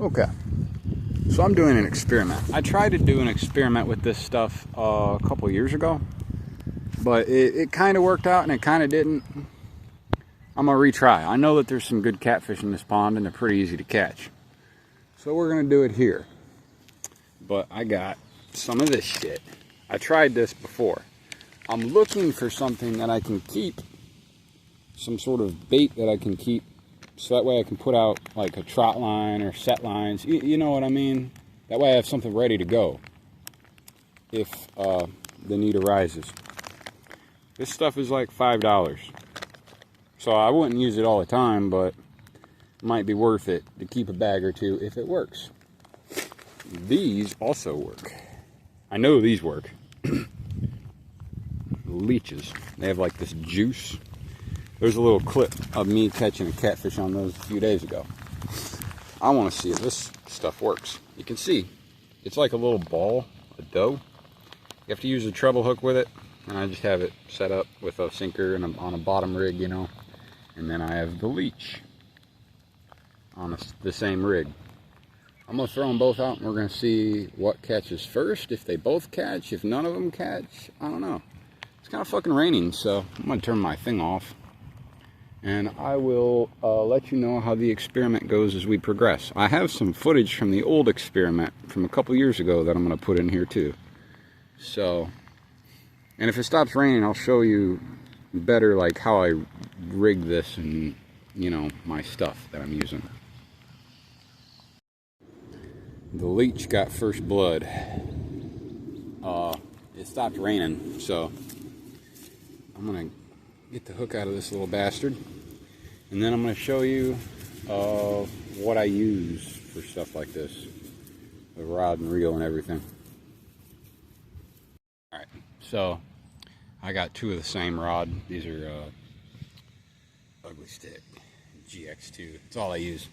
Okay, so I'm doing an experiment. I tried to do an experiment with this stuff a couple years ago, but it kind of worked out and it kind of didn't. I'm gonna retry. I know that there's some good catfish in this pond and they're pretty easy to catch, so we're gonna do it here. But I got some of this shit. I tried this before. I'm looking for something that I can keep, some sort of bait that I can keep, so that way I can put out like a trot line or set lines. You know what I mean? That way I have something ready to go if the need arises. This stuff is like $5. So I wouldn't use it all the time, but it might be worth it to keep a bag or two if it works. These also work. I know these work. Leeches. They have like this juice. There's a little clip of me catching a catfish on those a few days ago. I want to see if this stuff works. You can see it's like a little ball of dough. You have to use a treble hook with it, and I just have it set up with a sinker and on a bottom rig, you know. And then I have the leech on the same rig. I'm going to throw them both out and we're going to see what catches first. If they both catch, if none of them catch, I don't know. It's kind of fucking raining, so I'm going to turn my thing off. And I will let you know how the experiment goes as we progress. I have some footage from the old experiment from a couple years ago that I'm going to put in here too. So, and if it stops raining, I'll show you better like how I rig this and, you know, my stuff that I'm using. The leech got first blood. It stopped raining, so I'm gonna get the hook out of this little bastard, and then I'm gonna show you what I use for stuff like this, the rod and reel and everything. All right, so I got two of the same rod. These are Ugly Stick GX2. That's all I use.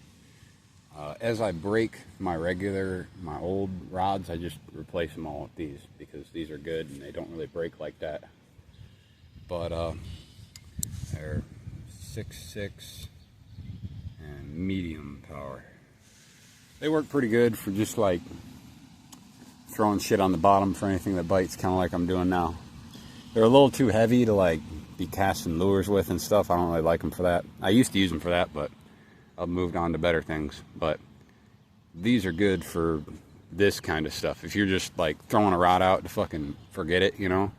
As I break my old rods, I just replace them all with these because these are good and they don't really break like that. But they're 6.6 and medium power. They work pretty good for just like throwing shit on the bottom for anything that bites, kind of like I'm doing now. They're a little too heavy to like be casting lures with and stuff. I don't really like them for that. I used to use them for that, but I've moved on to better things. But these are good for this kind of stuff. If you're just like throwing a rod out to fucking forget it, you know.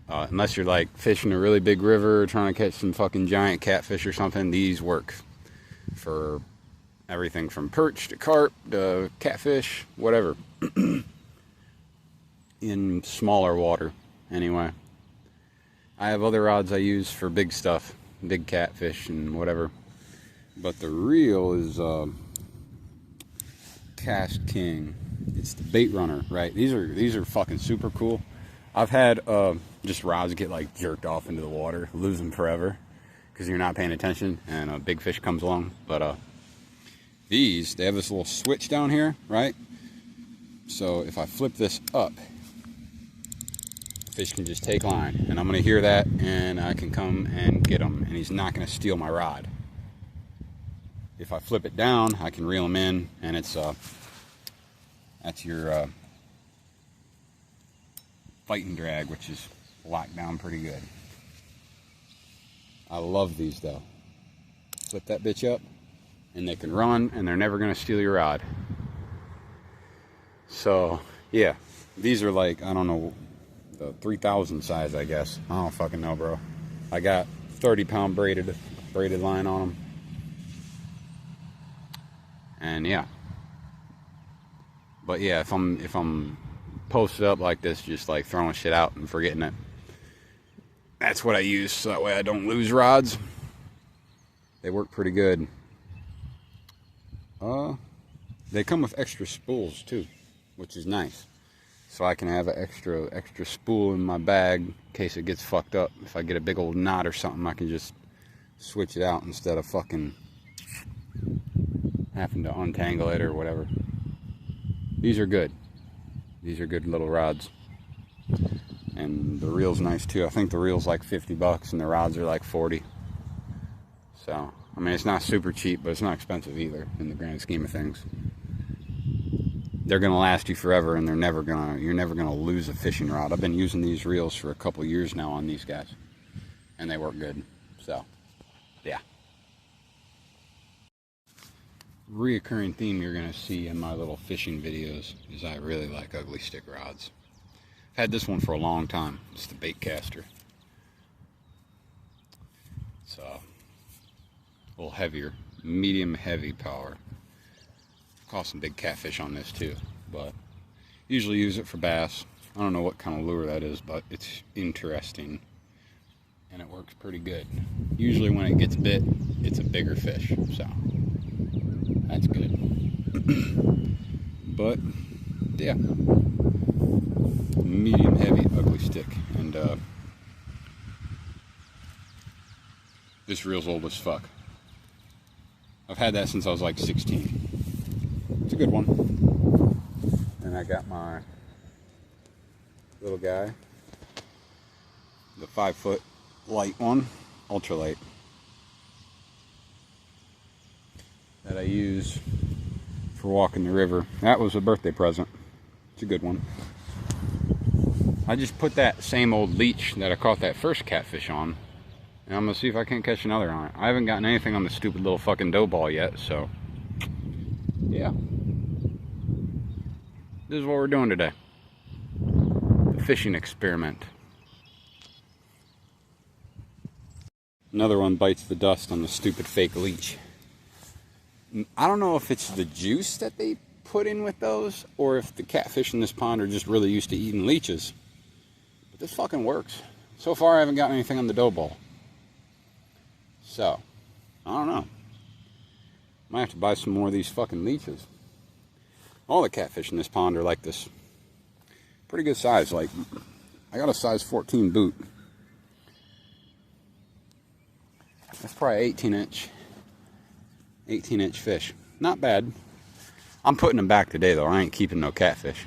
Unless you're like fishing a really big river, trying to catch some fucking giant catfish or something, these work for everything from perch to carp to catfish, whatever. In smaller water, anyway. I have other rods I use for big stuff, big catfish and whatever. But the reel is Cast King. It's the bait runner, right? These are fucking super cool. I've had just rods get like jerked off into the water, lose them forever because you're not paying attention and a big fish comes along. But they have this little switch down here, right? So if I flip this up, fish can just take line, and I'm gonna hear that, and I can come and get him, and he's not gonna steal my rod. If I flip it down, I can reel him in, and it's that's your fighting drag, which is locked down pretty good. I love these though. Flip that bitch up, and they can run, and they're never gonna steal your rod. So yeah, these are like, I don't know, the 3,000 size, I guess. I don't fucking know, bro. I got 30-pound braided line on them. And yeah. But yeah, if I'm posted up like this, just like throwing shit out and forgetting it, that's what I use, so that way I don't lose rods. They work pretty good. They come with extra spools too, which is nice. So I can have an extra spool in my bag in case it gets fucked up. If I get a big old knot or something, I can just switch it out instead of fucking having to untangle it or whatever. These are good. These are good little rods. And the reel's nice too. I think the reel's like $50 and the rods are like 40. So I mean, it's not super cheap, but it's not expensive either in the grand scheme of things. They're gonna last you forever, and you're never gonna lose a fishing rod. I've been using these reels for a couple years now on these guys, and they work good. So, yeah. Reoccurring theme you're gonna see in my little fishing videos is I really like ugly stick rods. I've had this one for a long time. It's the Baitcaster. It's a little heavier, medium heavy power. Caught some big catfish on this too, but usually use it for bass. I don't know what kind of lure that is, but it's interesting and it works pretty good. Usually when it gets bit, it's a bigger fish, so that's good. But yeah, medium heavy ugly stick, and this reel's old as fuck. I've had that since I was like 16. It's a good one. And I got my little guy, the 5-foot light one, ultralight, that I use for walking the river. That was a birthday present. It's a good one. I just put that same old leech that I caught that first catfish on, and I'm gonna see if I can't catch another on it. I haven't gotten anything on the stupid little fucking dough ball yet, so yeah. This is what we're doing today. The fishing experiment. Another one bites the dust on the stupid fake leech. I don't know if it's the juice that they put in with those, or if the catfish in this pond are just really used to eating leeches. But this fucking works. So far I haven't gotten anything on the dough ball. So, I don't know. Might have to buy some more of these fucking leeches. All the catfish in this pond are like this. Pretty good size. Like, I got a size 14 boot. That's probably 18 inch fish. Not bad. I'm putting them back today though. I ain't keeping no catfish.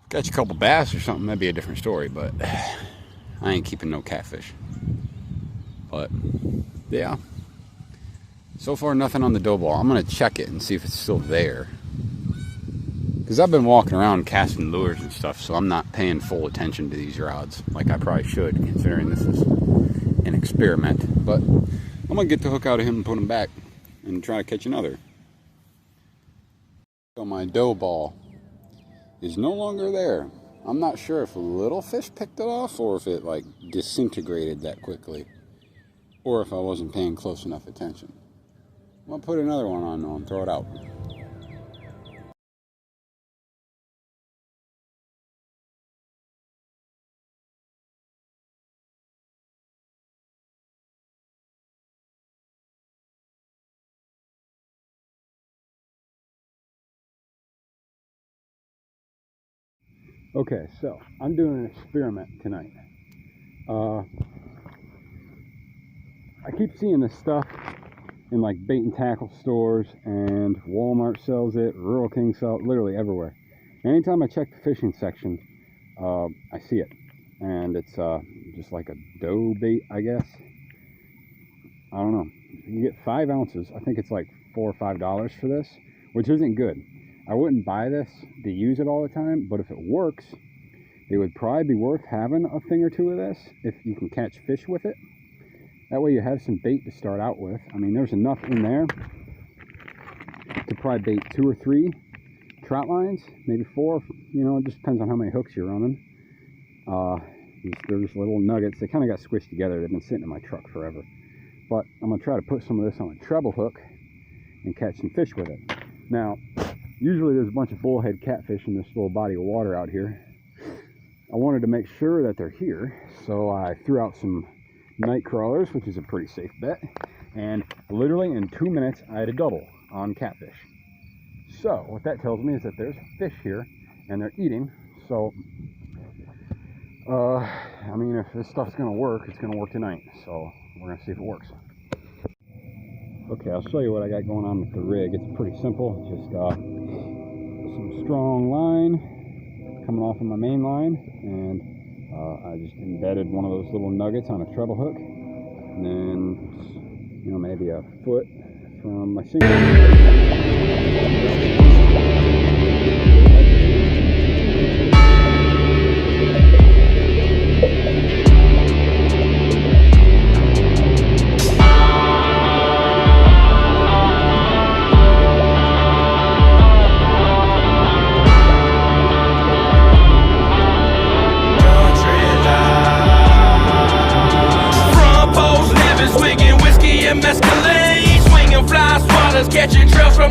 Catch a couple bass or something, that'd be a different story, but I ain't keeping no catfish. But yeah, so far nothing on the dough ball. I'm gonna check it and see if it's still there, because I've been walking around casting lures and stuff, so I'm not paying full attention to these rods like I probably should, considering this is an experiment. But I'm gonna get the hook out of him and put him back and try to catch another. So my dough ball is no longer there. I'm not sure if a little fish picked it off, or if it like disintegrated that quickly, or if I wasn't paying close enough attention. I'm gonna put another one on though and throw it out. Okay, so I'm doing an experiment tonight. I keep seeing this stuff in like bait and tackle stores, and Walmart sells it, Rural King sells it, literally everywhere. Anytime I check the fishing section, I see it, and it's just like a dough bait, I guess. I don't know. You get 5 ounces. I think it's like $4 or $5 for this, which isn't good. I wouldn't buy this to use it all the time, but if it works, it would probably be worth having a thing or two of this if you can catch fish with it. That way you have some bait to start out with. I mean, there's enough in there to probably bait 2 or 3 trout lines, maybe 4. You know, it just depends on how many hooks you're running. There's little nuggets. They kind of got squished together. They've been sitting in my truck forever. But I'm going to try to put some of this on a treble hook and catch some fish with it. Now, usually there's a bunch of bullhead catfish in this little body of water out here. I wanted to make sure that they're here, so I threw out some night crawlers, which is a pretty safe bet, and literally in 2 minutes I had a double on catfish. So what that tells me is that there's fish here and they're eating. So I mean, if this stuff's gonna work, it's gonna work tonight, so we're gonna see if it works. Okay, I'll show you what I got going on with the rig. It's pretty simple. Just some strong line coming off of my main line, and I just embedded one of those little nuggets on a treble hook, and then you know, maybe a foot from my single. Front post living, swigging whiskey and mescaline, swinging fly swatters, catching trouble.